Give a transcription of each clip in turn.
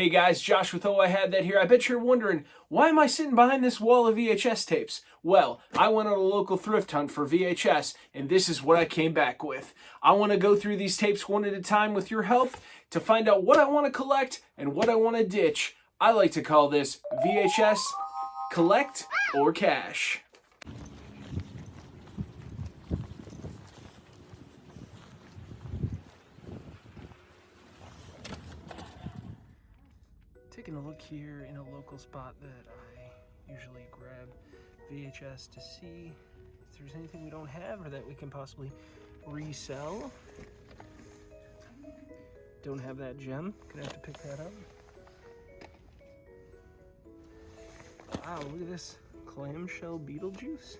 Hey guys, Josh with Oh I Had That here. I bet you're wondering, why am I sitting behind this wall of VHS tapes? Well, I went on a local thrift hunt for VHS, and this is what I came back with. I want to go through these tapes one at a time with your help to find out what I want to collect and what I want to ditch. I like to call this VHS Collect or Cash. Taking a look here in a local spot that I usually grab VHS to see if there's anything we don't have or that we can possibly resell. Don't have that gem, gonna have to pick that up. Wow, look at this clamshell Beetlejuice.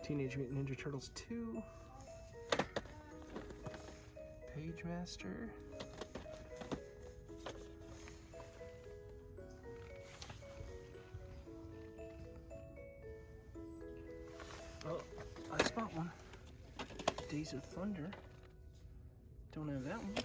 Teenage Mutant Ninja Turtles 2. Page Master. Oh, I spot one. Days of Thunder. Don't have that one.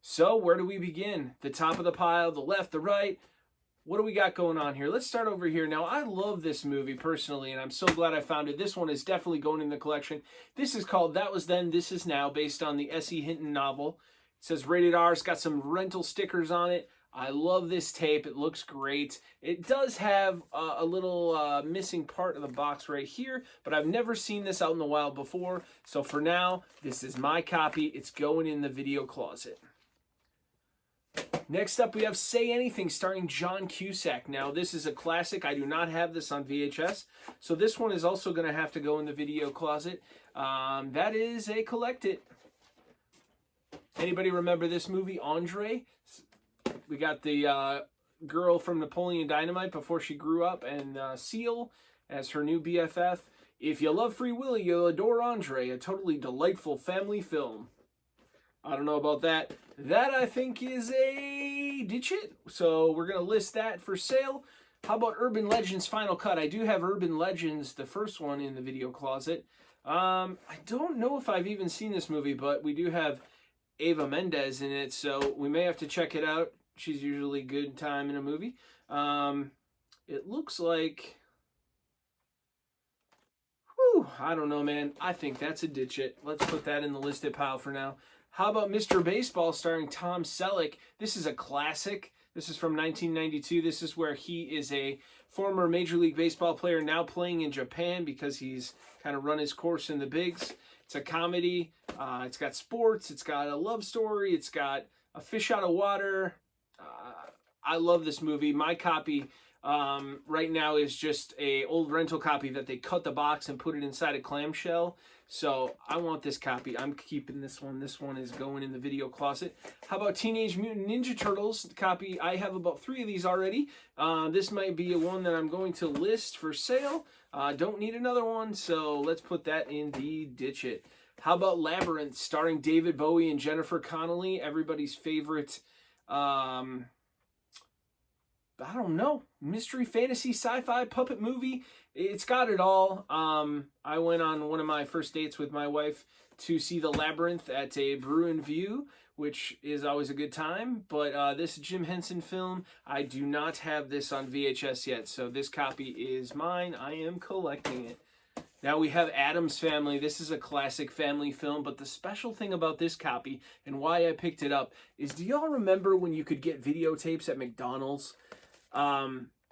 So where do we begin? The top of the pile, the left, the right? What do we got going on here? Let's start over here. Now, I love this movie personally, and I'm so glad I found it. This one is definitely going in the collection. This is called That Was Then, This Is Now, based on the S.E. Hinton novel. It says rated R. It's got some rental stickers on it. I love this tape. It looks great. It does have a little missing part of the box right here, but I've never seen this out in the wild before. So for now, this is my copy. It's going in the video closet. Next up, we have Say Anything, starring John Cusack. Now, this is a classic. I do not have this on VHS, so this one is also going to have to go in the video closet. That is a collect it. Anybody remember this movie, Andre? We got the girl from Napoleon Dynamite before she grew up, and Seal as her new BFF. If you love Free Willy, you'll adore Andre, a totally delightful family film. I don't know about that. That, I think, is a ditch it. So we're going to list that for sale. How about Urban Legends Final Cut? I do have Urban Legends, the first one, in the video closet. I don't know if I've even seen this movie, but we do have Eva Mendes in it, so we may have to check it out. She's usually good time in a movie. It looks like... Whew, I don't know, man. I think that's a ditch it. Let's put that in the listed pile for now. How about Mr. Baseball starring Tom Selleck? This is a classic. This is from 1992. This is where he is a former Major League Baseball player now playing in Japan because he's kind of run his course in the bigs. It's a comedy. It's got sports. It's got a love story. It's got a fish out of water. I love this movie. My copy right now is just a old rental copy that they cut the box and put it inside a clamshell. So I want this copy. I'm keeping this one. This one is going in the video closet. How about Teenage Mutant Ninja Turtles copy? I have about 3 of these already. This might be one that I'm going to list for sale. Don't need another one, so let's put that in the ditch it. How about Labyrinth starring David Bowie and Jennifer Connelly? Everybody's favorite, I don't know, mystery, fantasy, sci-fi, puppet movie. It's got it all. I went on one of my first dates with my wife to see The Labyrinth at a Bruin View, which is always a good time. But this Jim Henson film, I do not have this on VHS yet, so this copy is mine. I am collecting it. Now we have Addams Family. This is a classic family film, but the special thing about this copy and why I picked it up is, do y'all remember when you could get videotapes at McDonald's?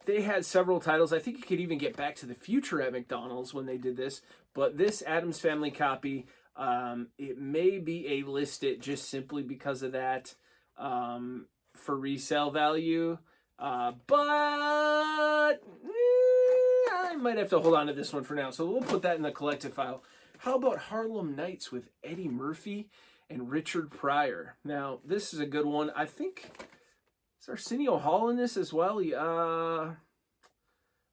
They had several titles. I think you could even get Back to the Future at McDonald's when they did this. But this Addams Family copy, it may be a listed just simply because of that, for resale value. But I might have to hold on to this one for now. So we'll put that in the collected file. How about Harlem Nights with Eddie Murphy and Richard Pryor? Now, this is a good one. I think... Is Arsenio Hall in this as well? I'm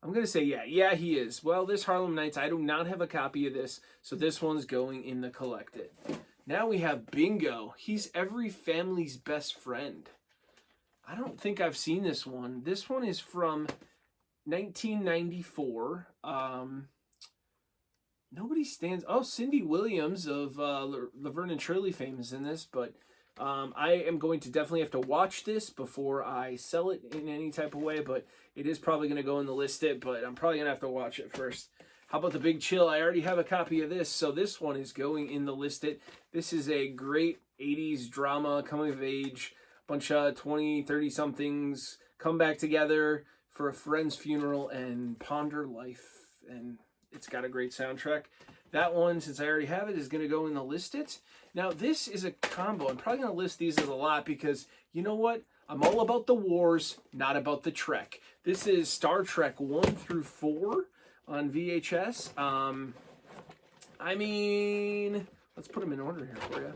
going to say yeah. Yeah, he is. Well, this Harlem Nights, I do not have a copy of this, so this one's going in the collected. Now we have Bingo. He's every family's best friend. I don't think I've seen this one. This one is from 1994. Nobody stands... Oh, Cindy Williams of Laverne and Shirley fame is in this, but... I am going to definitely have to watch this before I sell it in any type of way, but it is probably going to go in the listed, but I'm probably going to have to watch it first. How about The Big Chill? I already have a copy of this, so this one is going in the listed. This is a great 80s drama, coming of age, bunch of 20, 30-somethings come back together for a friend's funeral and ponder life, and it's got a great soundtrack. That one, since I already have it, is going to go in the listed. Now, this is a combo. I'm probably going to list these as a lot because, you know what? I'm all about the wars, not about the Trek. This is Star Trek 1 through 4 on VHS. I mean, let's put them in order here for you.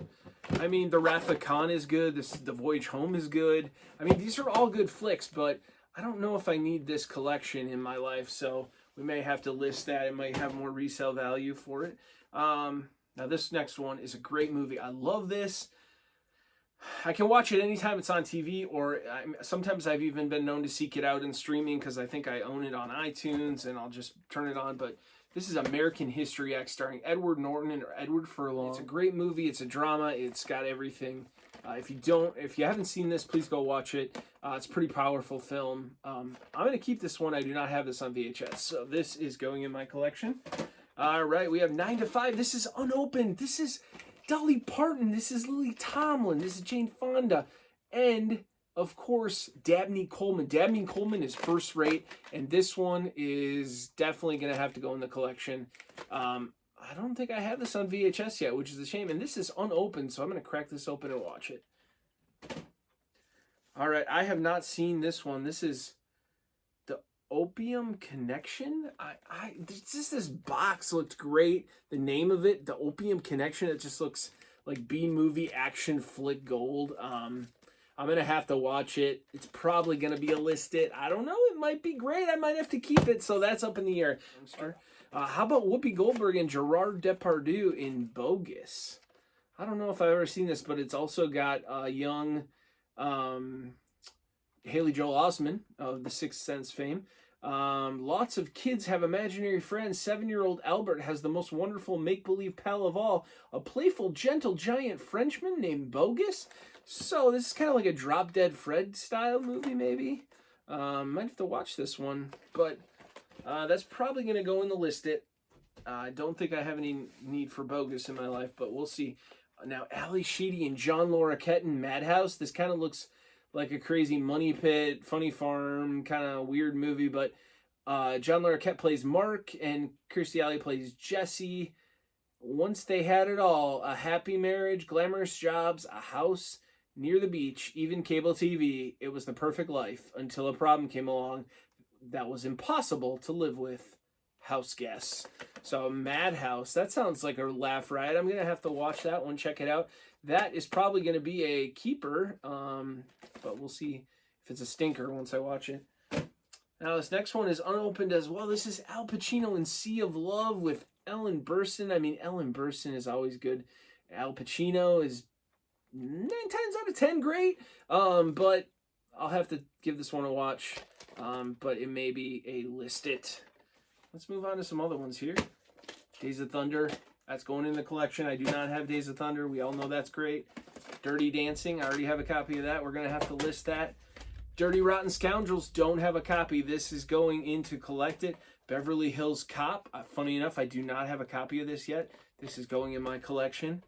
I mean, The Wrath of Khan is good. The Voyage Home is good. I mean, these are all good flicks, but I don't know if I need this collection in my life, so... We may have to list that. It might have more resale value for it. Now, this next one is a great movie. I love this. I can watch it anytime it's on TV, or sometimes I've even been known to seek it out in streaming because I think I own it on iTunes, and I'll just turn it on. But this is American History X starring Edward Norton and Edward Furlong. It's a great movie. It's a drama. It's got everything. If you haven't seen this, please go watch it. It's a pretty powerful film. I'm going to keep this one. I do not have this on VHS, so this is going in my collection. All right, we have 9 to 5. This is unopened. This is Dolly Parton. This is Lily Tomlin. This is Jane Fonda. And, of course, Dabney Coleman. Dabney Coleman is first rate, and this one is definitely going to have to go in the collection. I don't think I have this on VHS yet, which is a shame. And this is unopened, so I'm going to crack this open and watch it. All right, I have not seen this one. This is The Opium Connection. This box looked great. The name of it, The Opium Connection, it just looks like B-movie action flick gold. I'm going to have to watch it. It's probably going to be a listed. I don't know. It might be great. I might have to keep it, so that's up in the air. How about Whoopi Goldberg and Gerard Depardieu in Bogus? I don't know if I've ever seen this, but it's also got young Haley Joel Osment of The Sixth Sense fame. Lots of kids have imaginary friends. 7-year-old Albert has the most wonderful make-believe pal of all, a playful, gentle, giant Frenchman named Bogus. So this is kind of like a Drop Dead Fred style movie, maybe. Might have to watch this one, but that's probably going to go in the list. I don't think I have any need for Bogus in my life, but we'll see. Now, Ali Sheedy and John Larroquette in Madhouse. This kind of looks like a crazy money pit, funny farm, kind of weird movie, but John Larroquette plays Mark, and Kirstie Alley plays Jesse. Once they had it all, a happy marriage, glamorous jobs, a house near the beach, even cable TV. It was the perfect life until a problem came along that was impossible to live with. House guests. So Madhouse, that sounds like a laugh ride. I'm gonna have to watch that one, check it out. That is probably gonna be a keeper, but we'll see if it's a stinker once I watch it. Now this next one is unopened as well. This is Al Pacino in Sea of Love with Ellen Burstyn. I mean, Ellen Burstyn is always good. Al Pacino is 9 times out of 10 great, but I'll have to give this one a watch, but it may be a list it. Let's move on to some other ones here. Days of Thunder, that's going in the collection. I do not have Days of Thunder. We all know that's great. Dirty Dancing, I already have a copy of that. We're going to have to list that. Dirty Rotten Scoundrels, don't have a copy. This is going into Collect It. Beverly Hills Cop, funny enough, I do not have a copy of this yet. This is going in my collection.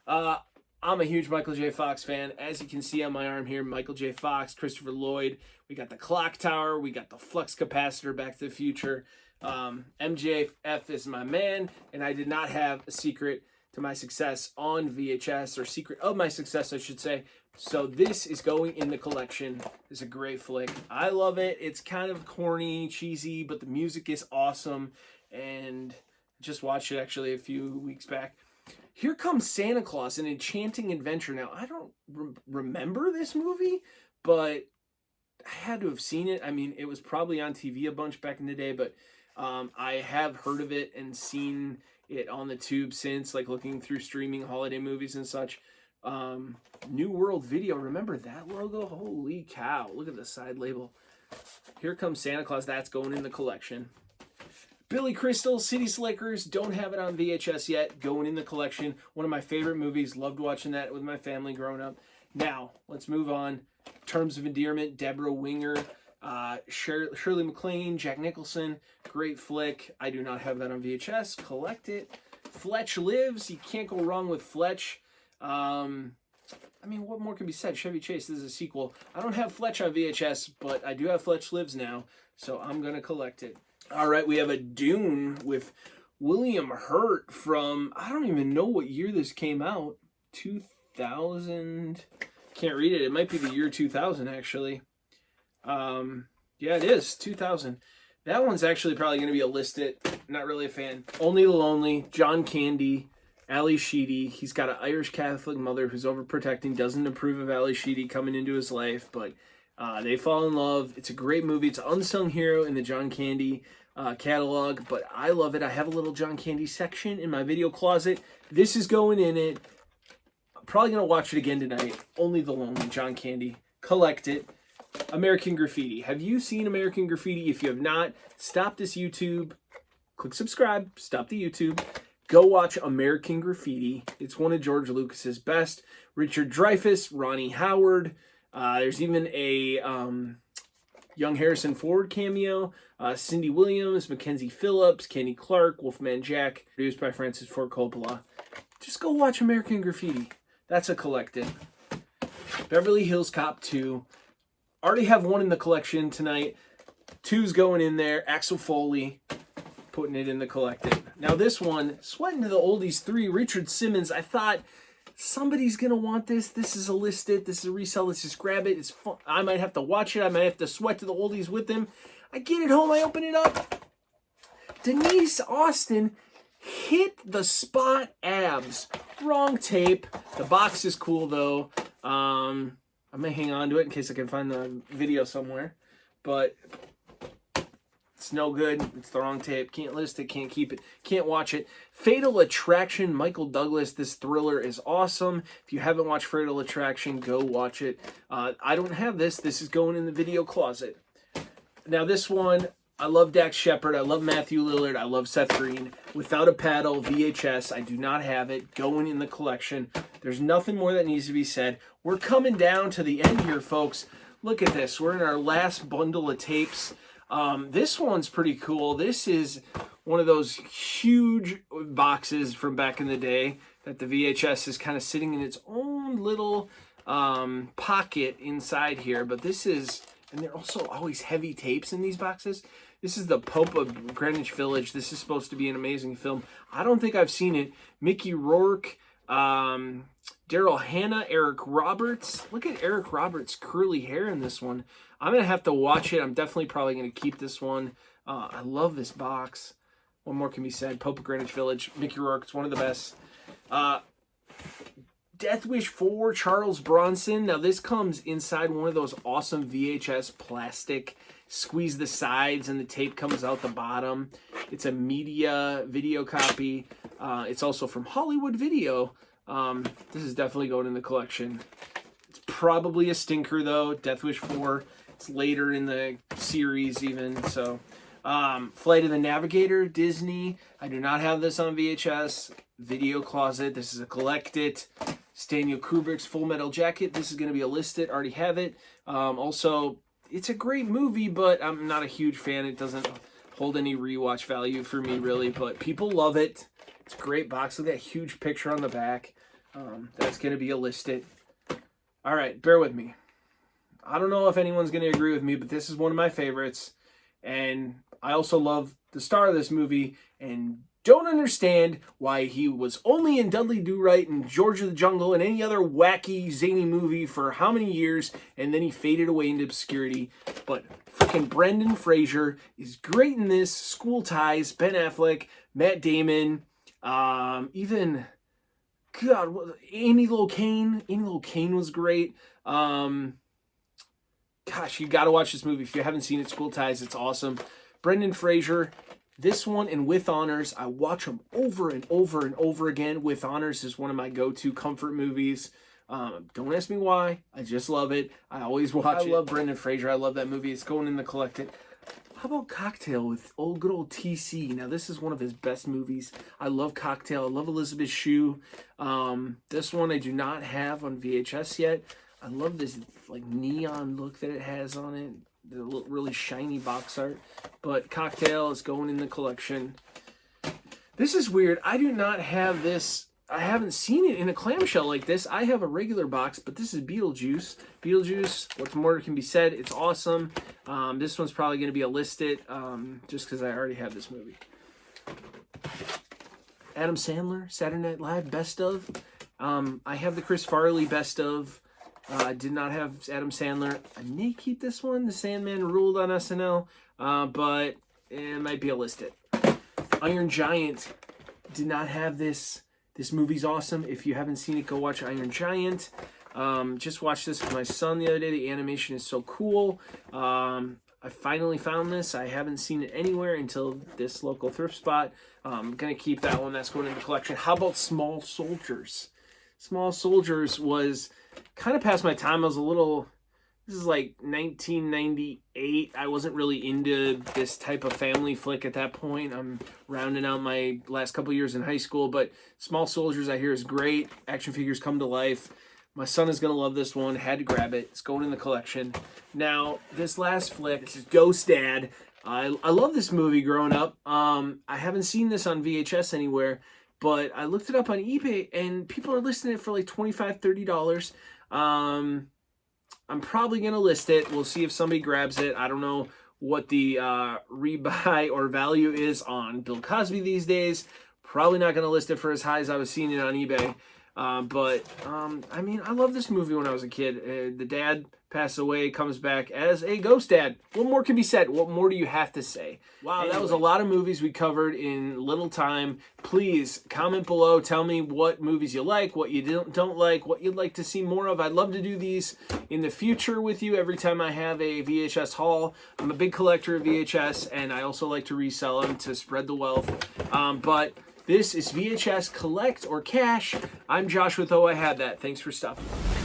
I'm a huge Michael J. Fox fan. As you can see on my arm here, Michael J. Fox, Christopher Lloyd. We got the clock tower. We got the flux capacitor, Back to the Future. MJF is my man, and I did not have a secret to my success on VHS, or secret of my success, I should say. So this is going in the collection. It's a great flick. I love it. It's kind of corny, cheesy, but the music is awesome, and I just watched it actually a few weeks back. Here Comes Santa Claus, An Enchanting Adventure. Now, I don't remember this movie, but I had to have seen it. I mean, it was probably on TV a bunch back in the day, but I have heard of it and seen it on the tube since, like looking through streaming holiday movies and such. New World Video, remember that logo? Holy cow, look at the side label. Here Comes Santa Claus, that's going in the collection. Billy Crystal, City Slickers, don't have it on VHS yet, going in the collection. One of my favorite movies, loved watching that with my family growing up. Now, let's move on. Terms of Endearment, Deborah Winger, Shirley MacLaine, Jack Nicholson, great flick. I do not have that on VHS. Collect it. Fletch Lives. You can't go wrong with Fletch. I mean, what more can be said? Chevy Chase, this is a sequel. I don't have Fletch on VHS, but I do have Fletch Lives now, so I'm going to collect it. All right, we have a Dune with William Hurt from, I don't even know what year this came out. 2000... Can't read it. It might be the year 2000, actually. Yeah, it is 2000. That one's actually probably going to be a listed. Not really a fan. Only the Lonely, John Candy, Ali Sheedy. He's got an Irish Catholic mother who's overprotecting, doesn't approve of Ali Sheedy coming into his life, but they fall in love. It's a great movie. It's an unsung hero in the John Candy catalog, but I love it. I have a little John Candy section in my video closet. This is going in it. Probably going to watch it again tonight. Only the Lonely, John Candy. Collect it. American Graffiti. Have you seen American Graffiti? If you have not, stop this YouTube. Click subscribe. Stop the YouTube. Go watch American Graffiti. It's one of George Lucas's best. Richard Dreyfuss, Ronnie Howard. There's even a young Harrison Ford cameo. Cindy Williams, Mackenzie Phillips, Kenny Clark, Wolfman Jack. Produced by Francis Ford Coppola. Just go watch American Graffiti. That's a collected. Beverly Hills Cop 2. Already have one in the collection tonight. 2's going in there. Axel Foley, putting it in the collected. Now this one, Sweating to the Oldies 3, Richard Simmons. I thought somebody's going to want this. This is a listed. This is a resell. Let's just grab it. It's fun. I might have to watch it. I might have to sweat to the oldies with them. I get it home. I open it up. Denise Austin hit the spot abs. Wrong tape. The box is cool though. I may hang on to it in case I can find the video somewhere. But it's no good. It's the wrong tape. Can't list it. Can't keep it. Can't watch it. Fatal Attraction, Michael Douglas. This thriller is awesome. If you haven't watched Fatal Attraction, go watch it. I don't have this. This is going in the video closet. Now this one, I love Dax Shepard. I love Matthew Lillard. I love Seth Green. Without a Paddle, VHS. I do not have it. Going in the collection. There's nothing more that needs to be said. We're coming down to the end here, folks. Look at this. We're in our last bundle of tapes. This one's pretty cool. This is one of those huge boxes from back in the day that the VHS is kind of sitting in its own little pocket inside here. But this is, and they're also always heavy tapes in these boxes. This is the Pope of Greenwich Village. This is supposed to be an amazing film. I don't think I've seen it. Mickey Rourke, Daryl Hannah, Eric Roberts. Look at Eric Roberts' curly hair in this one. I'm going to have to watch it. I'm definitely probably going to keep this one. I love this box. What more can be said? Pope of Greenwich Village. Mickey Rourke. It's one of the best. Death Wish 4, Charles Bronson. Now, this comes inside one of those awesome VHS plastic, squeeze the sides and the tape comes out the bottom. It's a media video copy. It's also from Hollywood Video. This is definitely going in the collection. It's probably a stinker, though. Death Wish 4. It's later in the series, even. So, Flight of the Navigator, Disney. I do not have this on VHS. Video Closet. This is a collect it. Stanley Kubrick's Full Metal Jacket. This is going to be a listed. Already have it. Also, it's a great movie, but I'm not a huge fan. It doesn't hold any rewatch value for me, really. But people love it. It's a great box. Look at that huge picture on the back. That's going to be a listed. All right, bear with me. I don't know if anyone's going to agree with me, but this is one of my favorites. And I also love the star of this movie and don't understand why he was only in Dudley Do-Right and George of the Jungle and any other wacky, zany movie for how many years, and then he faded away into obscurity. But freaking Brendan Fraser is great in this. School Ties, Ben Affleck, Matt Damon, even, God, Amy Locane. Amy Locane was great. Gosh, you got to watch this movie. If you haven't seen it, School Ties, it's awesome. Brendan Fraser. This one and With Honors, I watch them over and over and over again. With Honors is one of my go-to comfort movies. Don't ask me why. I just love it. I always watch it. I love Brendan Fraser. I love that movie. It's going in the collected. How about Cocktail with good old TC? Now, this is one of his best movies. I love Cocktail. I love Elizabeth Shue. This one I do not have on VHS yet. I love this like neon look that it has on it. The really shiny box art. But Cocktail is going in the collection. This is weird. I do not have this. I haven't seen it in a clamshell like this. I have a regular box, but this is Beetlejuice. Beetlejuice, what more can be said? It's awesome. This one's probably going to be a listed just because I already have this movie. Adam Sandler, Saturday Night Live, best of. I have the Chris Farley best of. I did not have Adam Sandler. I may keep this one. The Sandman ruled on SNL, but it might be a listed. Iron Giant, did not have this. This movie's awesome. If you haven't seen it, go watch Iron Giant. Just watched this with my son the other day. The animation is so cool. I finally found this. I haven't seen it anywhere until this local thrift spot. I'm going to keep that one. That's going in the collection. How about Small Soldiers? Small Soldiers was kind of past my time. I was a little, this is like 1998. I wasn't really into this type of family flick at that point. I'm rounding out my last couple years in high school, but Small Soldiers I hear is great. Action figures come to life. My son is going to love this one. Had to grab it. It's going in the collection. Now, this last flick, this is Ghost Dad. I love this movie growing up. I haven't seen this on VHS anywhere, but I looked it up on eBay, and people are listing it for like $25, $30. I'm probably going to list it. We'll see if somebody grabs it. I don't know what the rebuy or value is on Bill Cosby these days. Probably not going to list it for as high as I was seeing it on eBay. I mean, I love this movie when I was a kid. The dad passed away, comes back as a ghost dad. What more can be said? What more do you have to say? Wow, anyway, that was a lot of movies we covered in little time. Please comment below. Tell me what movies you like, what you don't like, what you'd like to see more of. I'd love to do these in the future with you every time I have a VHS haul. I'm a big collector of VHS, and I also like to resell them to spread the wealth. But this is VHS Collect or Cash. I'm Josh with Oh I Had That. Thanks for stopping by.